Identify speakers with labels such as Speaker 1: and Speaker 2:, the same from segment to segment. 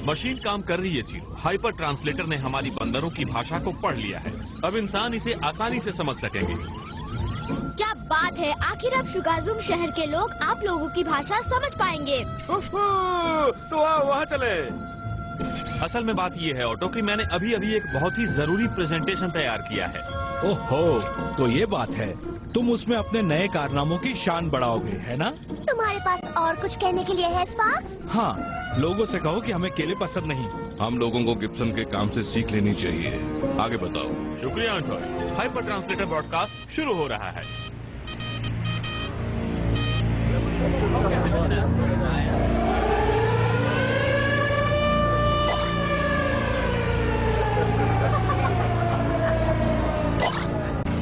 Speaker 1: Machine काम कर रही है चीरो। हाइपर ट्रांसलेटर ने हमारी बंदरों की भाषा को पढ़ लिया है। अब इंसान इसे आसानी से समझ सकेंगे।
Speaker 2: क्या बात है, आखिर अब शुगाजुम शहर के लोग आप लोगों की भाषा समझ पाएंगे।
Speaker 1: तो आओ वहाँ चले। असल में बात ये है ऑटो कि मैंने अभी अभी एक बहुत ही जरूरी प्रेजेंटेशन तैयार किया है।
Speaker 3: ओहो, तो ये बात है, तुम उसमें अपने नए कारनामों की शान बढ़ाओगे, है ना?
Speaker 2: तुम्हारे पास और कुछ कहने के लिए है स्पार्क्स?
Speaker 3: हाँ, लोगों से कहो कि हमें केले पसंद नहीं।
Speaker 4: हम लोगों को गिब्सन के काम से सीख लेनी चाहिए। आगे बताओ।
Speaker 1: शुक्रिया अंटोनी। हाइपर ट्रांसलेटर ब्रॉडकास्ट शुरू हो रहा है।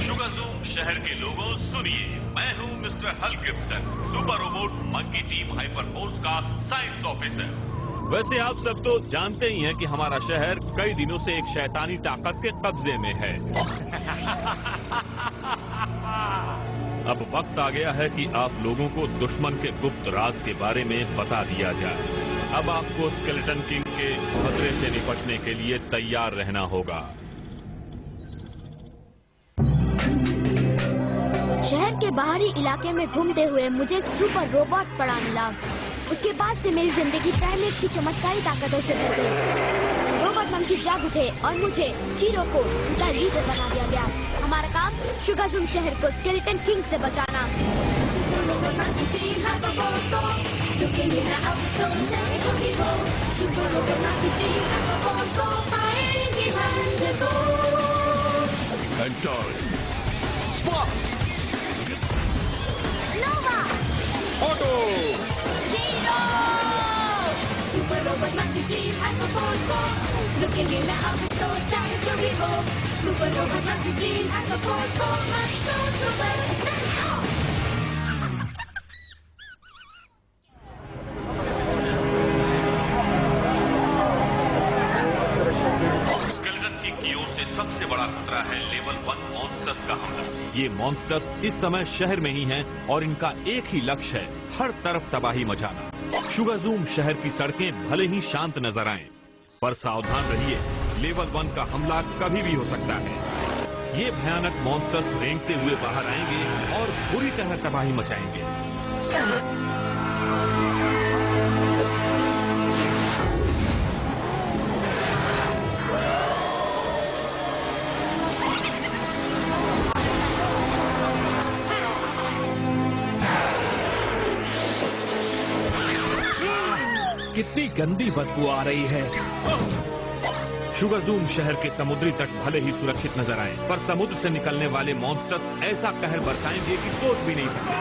Speaker 1: शुगाजूम शहर के लोगों सुनिए, मैं हूँ मिस्टर हल Gibson, super robot monkey team hyper force का साइंस ऑफिसर। वैसे आप सब तो जानते ही हैं कि हमारा शहर कई दिनों से एक शैतानी ताकत के कब्जे में है। अब वक्त आ गया है कि आप लोगों को दुश्मन के गुप्त राज के बारे में बता दिया जाए। अब आपको स्केलेटन किंग के खतरे से निपटने के लिए तैयार रहना होगा।
Speaker 2: शहर के बाहरी इलाके में घूमते हुए मुझे एक सुपर रोबोट पड़ा मिला। उसके बाद से मेरी जिंदगी पहले की चमत्कारी ताकतों से भर गई। रोबोट मंकी जाग उठे और मुझे चीरो को उनका लीडर बना दिया गया। हमारा काम शुगाजुम शहर को स्केलेटन किंग से बचाना। नोवा,
Speaker 1: auto,
Speaker 2: Super Robot Monkey Team Hyper Force Go! Looking in the house, so giant to be ho! Super Robot Monkey Team Hyper Force Go! Much so super, shut off!
Speaker 1: Skeleton king की ओर से सबसे बड़ा खतरा है level 1 monsters का हमला। ये monsters इस समय शहर में ही हैं और इनका एक ही लक्ष्य है, हर तरफ तबाही मचाना। शुगाजूम शहर की सड़कें भले ही शांत नजर आएं, पर सावधान रहिए, लेवल 1 का हमला कभी भी हो सकता है। ये भयानक मॉन्स्टर्स रेंगते हुए बाहर आएंगे और बुरी तरह तबाही मचाएंगे।
Speaker 3: कितनी गंदी बदबू आ रही है।
Speaker 1: शुगाजूम शहर के समुद्री तट भले ही सुरक्षित नजर आए, पर समुद्र से निकलने वाले मॉन्स्टर्स ऐसा कहर बरसाएंगे कि सोच भी नहीं सकते।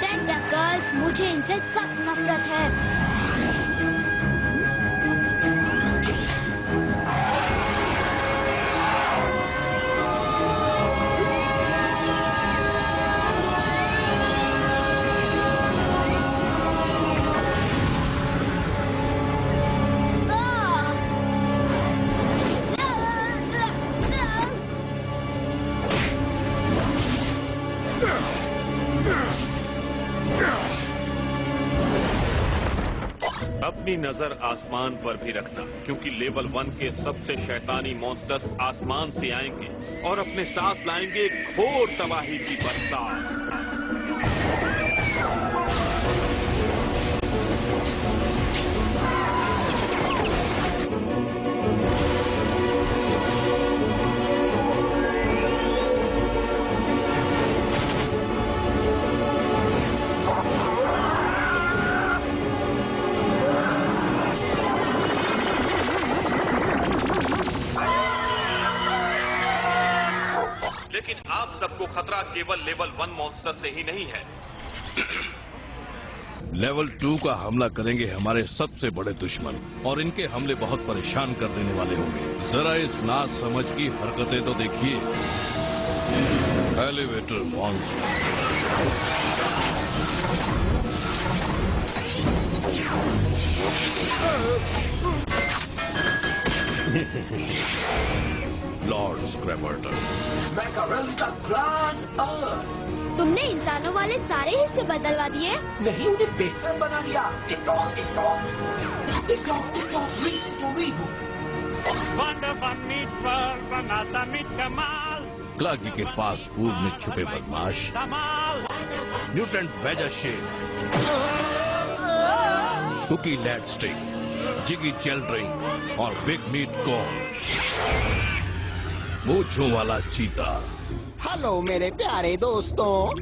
Speaker 2: टेंटाकल्स, मुझे इनसे सख्त नफरत है।
Speaker 1: अपनी नजर आसमान पर भी रखना, क्योंकि लेवल 1 के सबसे शैतानी मॉन्स्टर्स आसमान से आएंगे और अपने साथ लाएंगे घोर तबाही की बरसात। लेकिन आप सबको खतरा केवल लेवल 1 मॉन्स्टर से ही नहीं है।
Speaker 4: लेवल 2 का हमला करेंगे हमारे सबसे बड़े दुश्मन, और इनके हमले बहुत परेशान कर देने वाले होंगे। जरा इस ना समझ की हरकतें तो देखिए। Elevator monster, रेवोल्टर।
Speaker 5: मैकारेल का ग्रैंड अर्थ।
Speaker 2: तुमने इंसानों वाले सारे हिस्से बदलवा दिए?
Speaker 5: नहीं, उन्हें बेहतर बना दिया। TikTok TikTok TikTok TikTok reset to reboot.
Speaker 6: बनाता मीट कमाल।
Speaker 4: क्लार्की के फास्ट फूड में छुपे बदमाश, mutant veggie shake, cookie lad stick, jiggy gel drink और बिग मीट कॉर्न, मूंछों वाला चीता।
Speaker 7: हेलो मेरे प्यारे दोस्तों,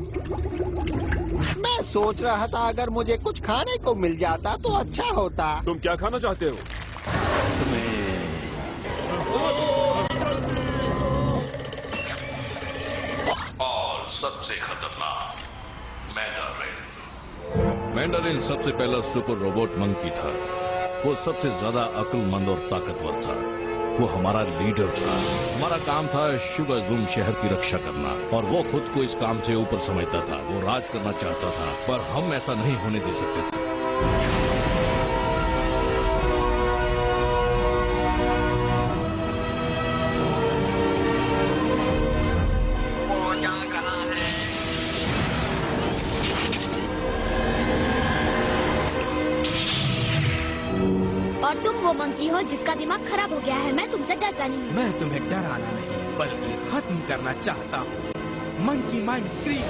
Speaker 7: मैं सोच रहा था अगर मुझे कुछ खाने को मिल जाता तो अच्छा होता।
Speaker 8: तुम क्या खाना चाहते हो?
Speaker 4: और सबसे खतरनाक मैंडरिन। मैंडरिन सबसे पहला सुपर रोबोट मंकी था। वो सबसे ज्यादा अक्लमंद और ताकतवर था। वो हमारा लीडर था। हमारा काम था शुगर जूम शहर की रक्षा करना, और वो खुद को इस काम से ऊपर समझता था। वो राज करना चाहता था, पर हम ऐसा नहीं होने दे सकते थे।
Speaker 2: और तुम वो मंकी हो जिसका दिमाग खराब हो गया है। मैं तुमसे डरता नहीं हूँ।
Speaker 9: मैं तुम्हें डराना नहीं बल्कि खत्म करना चाहता हूँ। Monkey mind scream.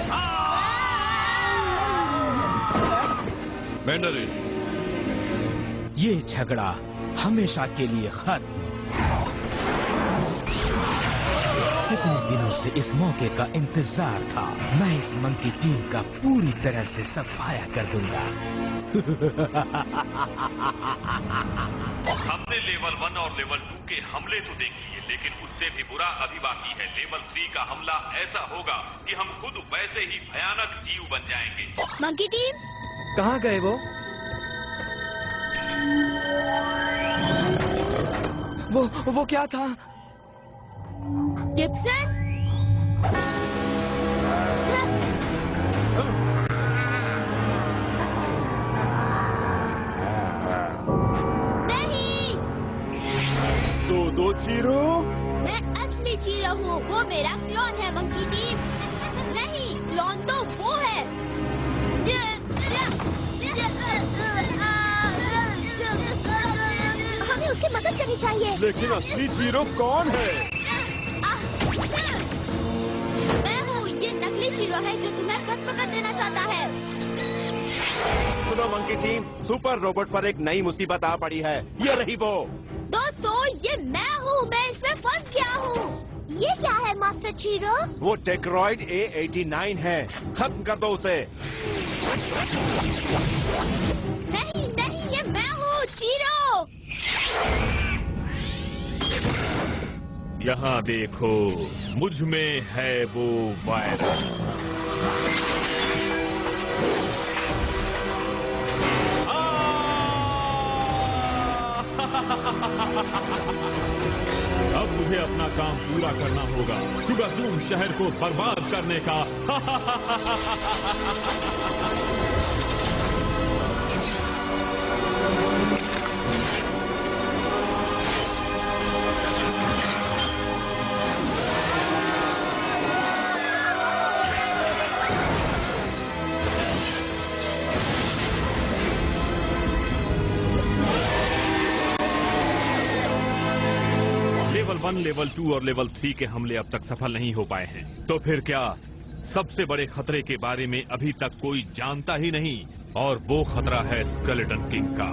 Speaker 4: मैंडरिन,
Speaker 9: ये झगड़ा हमेशा के लिए खत्म। कितने दिनों से इस मौके का इंतजार था। मैं इस मंकी टीम का पूरी तरह से सफाया कर दूंगा।
Speaker 1: हमने लेवल 1 और लेवल 2 के हमले तो देख लिए, लेकिन उससे भी बुरा अभी बाकी है। लेवल 3 का हमला ऐसा होगा कि हम खुद वैसे ही भयानक जीव बन जाएंगे।
Speaker 2: मंकी टीम,
Speaker 10: कहाँ गए वो क्या था?
Speaker 2: गिब्सन? नहीं,
Speaker 8: दो चीरो।
Speaker 2: मैं असली चीरो हूँ। वो मेरा क्लोन है मंकी टीम। नहीं, क्लोन तो वो है। हमें उसकी मदद करनी चाहिए।
Speaker 8: लेकिन असली चीरो कौन है?
Speaker 2: मैं हूँ। ये नकली चीरो है जो तुम्हें खत्म कर देना चाहता है।
Speaker 8: सुनो मंकी टीम, सुपर रोबोट पर एक नई मुसीबत आ पड़ी है। ये रही वो।
Speaker 2: दोस्तों, ये मैं हूँ। मैं इसमें फंस गया हूँ। ये क्या है मास्टर चीरो?
Speaker 8: वो टेक्रोइड A89 है। खत्म कर दो उसे।
Speaker 2: नहीं नहीं, ये मैं हूँ चीरो।
Speaker 1: यहाँ देखो, मुझ में है वो वायरस। अब मुझे अपना काम पूरा करना होगा, शुगर जूम शहर को बर्बाद करने का। लेवल 1, लेवल 2 और लेवल 3 के हमले अब तक सफल नहीं हो पाए हैं। तो फिर क्या सबसे बड़े खतरे के बारे में अभी तक कोई जानता ही नहीं, और वो खतरा है स्केलेटन किंग का।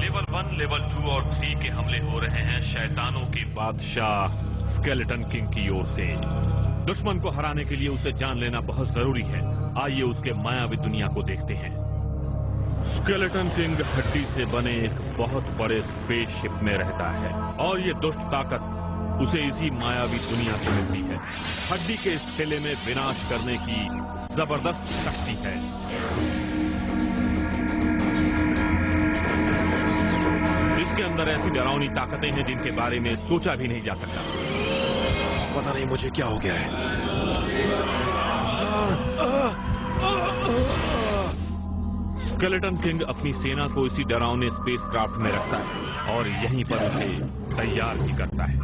Speaker 1: लेवल 1, लेवल 2 और 3 के हमले हो रहे हैं शैतानों के बादशाह स्केलेटन किंग की ओर से। दुश्मन को हराने के लिए उसे जान लेना बहुत जरूरी है। आइए उसके मायावी दुनिया को देखते हैं। स्केलेटन किंग हड्डी से बने एक बहुत बड़े स्पेसशिप में रहता है, और ये दुष्ट ताकत उसे इसी मायावी दुनिया से मिलती है। हड्डी के इस किले में विनाश करने की जबरदस्त शक्ति है। इसके अंदर ऐसी डरावनी ताकतें हैं जिनके बारे में सोचा भी नहीं जा सकता।
Speaker 8: पता नहीं मुझे क्या हो गया है।
Speaker 1: स्केलेटन किंग अपनी सेना को इसी डरावने स्पेसक्राफ्ट में रखता है और यहीं पर उसे तैयार भी करता है।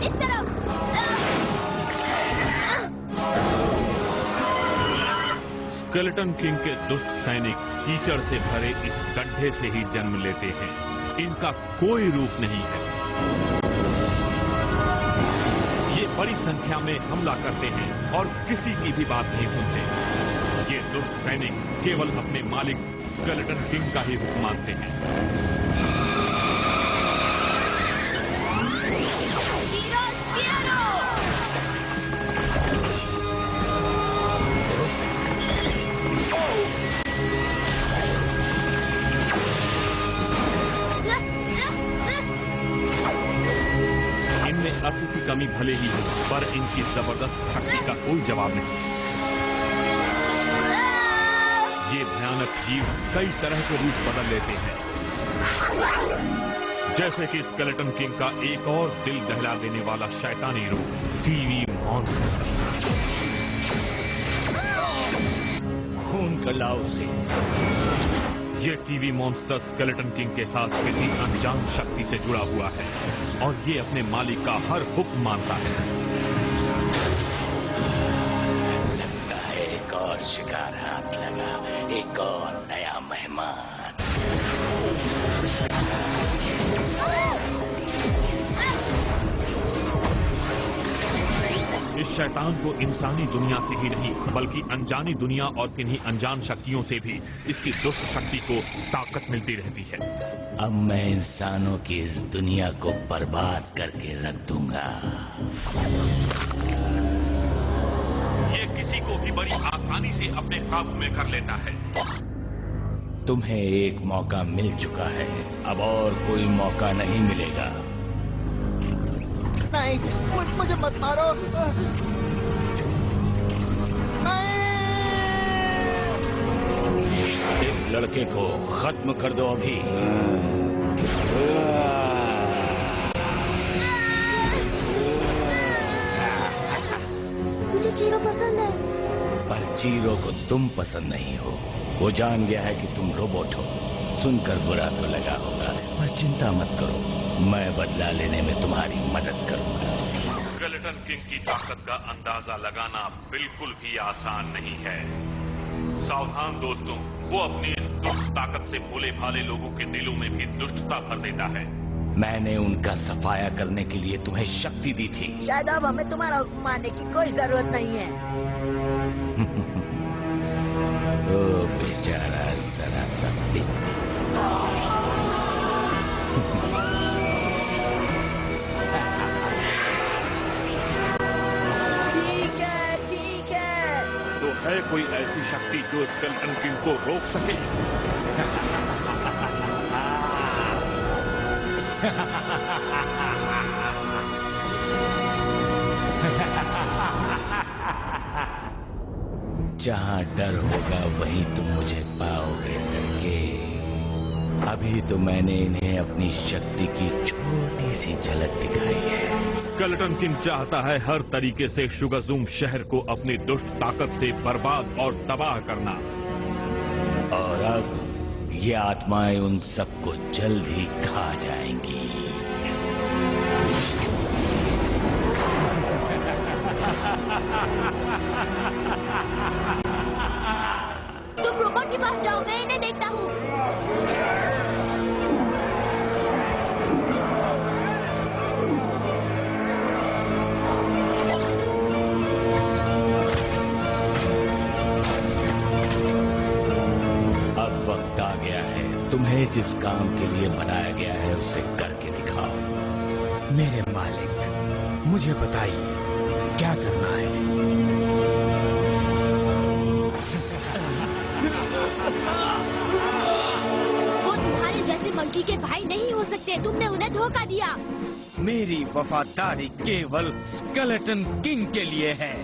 Speaker 2: इस तरफ।
Speaker 1: स्केलेटन किंग के दुष्ट सैनिक कीचड़ से भरे इस गड्ढे से ही जन्म लेते हैं। इनका कोई रूप नहीं है। ये बड़ी संख्या में हमला करते हैं और किसी की भी बात नहीं सुनते। ये दुष्ट सैनिक केवल अपने मालिक स्केलेटन किंग का ही हुक्म मानते हैं। अक्ल की कमी भले ही हो, पर इनकी जबरदस्त शक्ति का कोई जवाब नहीं। ये भयानक जीव कई तरह के रूप बदल लेते हैं, जैसे कि स्केलेटन किंग का एक और दिल दहला देने वाला शैतानी रूप टीवी मॉन्स्टर।
Speaker 9: खून का लाव से
Speaker 1: ये टीवी मॉन्स्टर स्केलेटन किंग के साथ किसी अनजान शक्ति से जुड़ा हुआ है और ये अपने मालिक का हर हुक्म मानता है।
Speaker 9: लगता है एक और शिकार हाथ लगा, एक और नया मेहमान।
Speaker 1: इस शैतान को इंसानी दुनिया से ही नहीं बल्कि अनजानी दुनिया और किन्हीं अनजान शक्तियों से भी इसकी दुष्ट शक्ति को ताकत मिलती रहती है।
Speaker 9: अब मैं इंसानों की इस दुनिया को बर्बाद करके रख दूंगा।
Speaker 1: ये किसी को भी बड़ी आसानी से अपने काबू में कर लेता है।
Speaker 9: तुम्हें एक मौका मिल चुका है, अब और कोई मौका नहीं मिलेगा।
Speaker 7: नहीं, मुझे मत मारो।
Speaker 9: इस लड़के को खत्म कर दो अभी।
Speaker 2: मुझे चीरो पसंद है,
Speaker 9: पर चीरो को तुम पसंद नहीं हो। वो जान गया है कि तुम रोबोट हो। सुनकर बुरा तो लगा होगा, पर चिंता मत करो, मैं बदला लेने में तुम्हारी मदद करूंगा।
Speaker 1: स्केलेटन किंग की ताकत का अंदाजा लगाना बिल्कुल भी आसान नहीं है। सावधान दोस्तों, वो अपनी इस दुष्ट ताकत से भोले भाले लोगों के दिलों में भी दुष्टता भर देता है।
Speaker 9: मैंने उनका सफाया करने के लिए तुम्हें शक्ति दी थी।
Speaker 11: शायद अब हमें तुम्हारा हुक्म मानने की कोई जरूरत नहीं है।
Speaker 9: ओ बेचारा जरा सा
Speaker 11: ठीक है।
Speaker 1: तो है कोई ऐसी शक्ति जो स्केलेटन किंग को रोक सके?
Speaker 9: जहाँ डर होगा वहीं तुम मुझे पाओगे लड़के। अभी तो मैंने इन्हें अपनी शक्ति की छोटी सी झलक दिखाई है।
Speaker 1: स्केलेटन किंग चाहता है हर तरीके से शुगरज़ूम शहर को अपनी दुष्ट ताकत से बर्बाद और तबाह करना।
Speaker 9: और अब ये आत्माएं उन सबको जल्द ही खा जाएंगी।
Speaker 2: तुम रोबोट के पास जाओ, मैं इन्हें देखता हूँ।
Speaker 9: अब वक्त आ गया है, तुम्हें जिस काम के लिए बनाया गया है उसे करके दिखाओ।
Speaker 12: मेरे मालिक, मुझे बताइए क्या करना है।
Speaker 2: वो तुम्हारे जैसे मंकी के भाई नहीं हो सकते, तुमने उन्हें धोखा दिया।
Speaker 12: मेरी वफादारी केवल स्केलेटन किंग के लिए है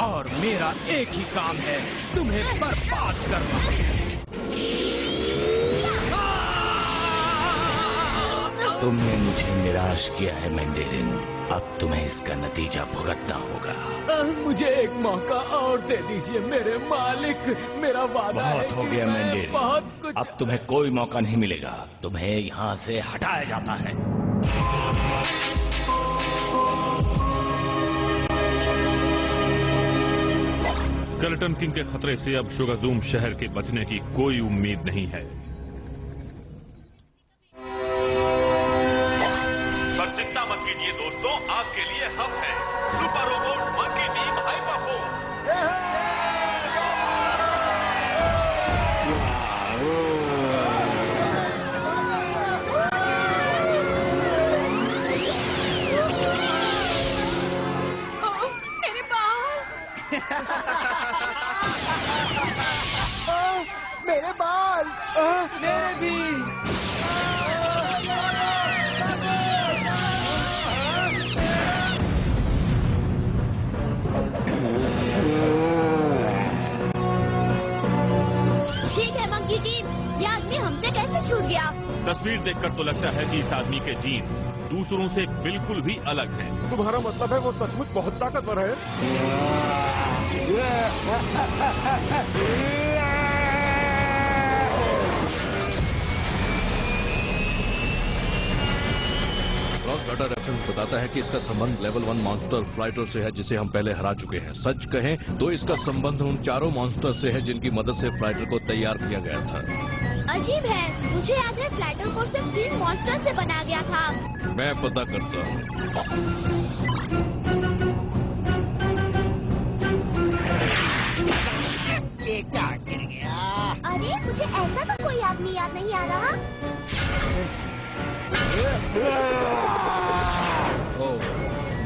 Speaker 12: और मेरा एक ही काम है, तुम्हें बर्बाद करना।
Speaker 9: तुमने मुझे निराश किया है मैंडेरिन, अब तुम्हें इसका नतीजा भुगतना होगा।
Speaker 3: मुझे एक मौका और दे दीजिए मेरे मालिक, मेरा वादा है।
Speaker 9: बहुत हो गया मैंडेरिन,
Speaker 3: बहुत कुछ।
Speaker 9: अब तुम्हें कोई मौका नहीं मिलेगा, तुम्हें यहाँ से हटाया जाता है।
Speaker 1: स्केलेटन किंग के खतरे से अब शुगाज़ूम शहर के बचने की कोई उम्मीद नहीं है। पर चिंता मत कीजिए दोस्तों, आपके लिए हम हैं super robot monkey team hyper force.
Speaker 2: मेरे बाल।
Speaker 7: मेरे बाल।
Speaker 10: मेरे भी।
Speaker 2: ठीक है मंकी टीम, ये आदमी हमसे कैसे छूट गया?
Speaker 1: तस्वीर देखकर तो लगता है कि इस आदमी के जीन्स दूसरों से बिल्कुल भी अलग हैं।
Speaker 8: तुम्हारा मतलब है वो सचमुच बहुत ताकतवर है?
Speaker 4: क्रॉस रेफरेंस बताता है कि इसका संबंध लेवल 1 मॉन्स्टर फ्लाइटर से है, जिसे हम पहले हरा चुके हैं। सच कहें तो इसका संबंध उन चारों मॉन्स्टर से है जिनकी मदद से फ्लाइटर को तैयार किया गया था।
Speaker 2: अजीब है, मुझे याद है फ्लाइटर को सिर्फ 3 मॉन्स्टर से बनाया गया था।
Speaker 4: मैं पता करता हूँ।
Speaker 7: ये क्या गिर गया?
Speaker 2: अरे मुझे ऐसा तो कोई आदमी याद नहीं आ रहा।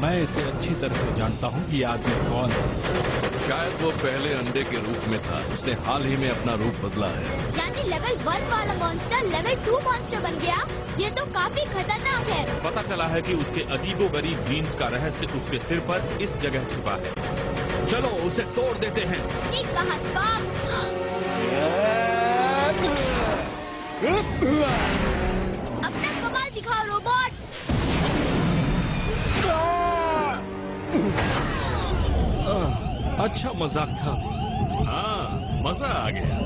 Speaker 3: मैं इसे अच्छी तरह से जानता हूँ कि ये आदमी कौन है।
Speaker 4: शायद वो पहले अंडे के रूप में था, उसने हाल ही में अपना रूप बदला है।
Speaker 2: यानी लेवल 1 वाला मॉन्स्टर लेवल 2 मॉन्स्टर बन गया। ये तो काफी खतरनाक है।
Speaker 1: पता चला है कि उसके अजीबोगरीब जीन्स का रहस्य उसके सिर पर इस जगह छिपा है।
Speaker 3: चलो उसे तोड़ देते हैं।
Speaker 2: ठीक कहा स्पार्क। अपना कमाल दिखाओ रोबोट।
Speaker 3: अच्छा मजाक था।
Speaker 1: हाँ, मजा आ गया।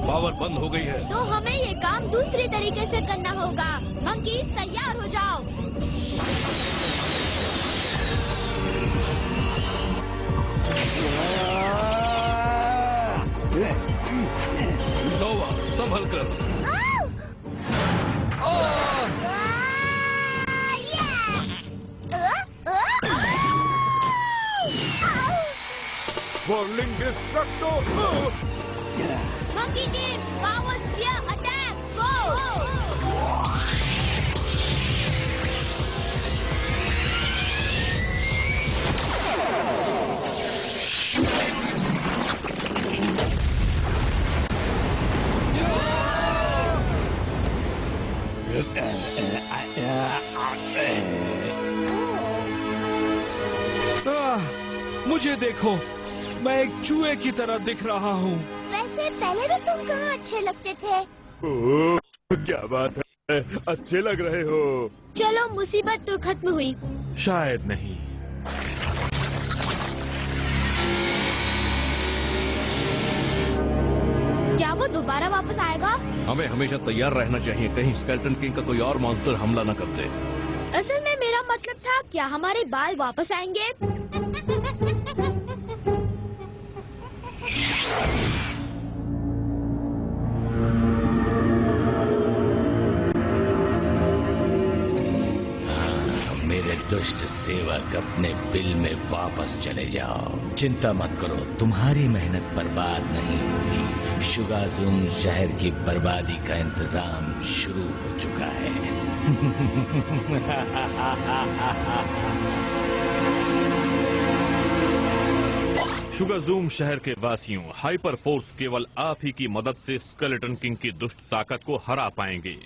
Speaker 4: पावर बंद हो गई है।
Speaker 2: तो हमें ये काम दूसरी तरीके से करना होगा। मंकीज तैयार हो जाओ।
Speaker 4: नोवा संभल कर।
Speaker 8: Burling Destructo.
Speaker 2: Monkey team power sphere attack go.
Speaker 3: मुझे देखो, मैं एक चूहे की तरह दिख रहा हूँ।
Speaker 2: वैसे पहले भी तुम कहाँ अच्छे लगते थे?
Speaker 8: ओह, क्या बात है, अच्छे लग रहे हो।
Speaker 2: चलो मुसीबत तो खत्म हुई।
Speaker 1: शायद नहीं।
Speaker 2: क्या वो दोबारा वापस आएगा?
Speaker 4: हमें हमेशा तैयार रहना चाहिए, कहीं स्केलेटन किंग का कोई और मॉन्स्टर हमला न कर दे।
Speaker 2: असल में मेरा मतलब था, क्या हमारे बाल वापस आएंगे?
Speaker 9: मेरे दुष्ट सेवक अपने बिल में वापस चले जाओ। चिंता मत करो, तुम्हारी मेहनत बर्बाद नहीं होगी। शुगाज़ूम शहर की बर्बादी का इंतजाम शुरू हो चुका है।
Speaker 1: शुगाज़ूम शहर के वासियों, हाइपर फोर्स केवल आप ही की मदद से स्केलेटन किंग की दुष्ट ताकत को हरा पाएंगे।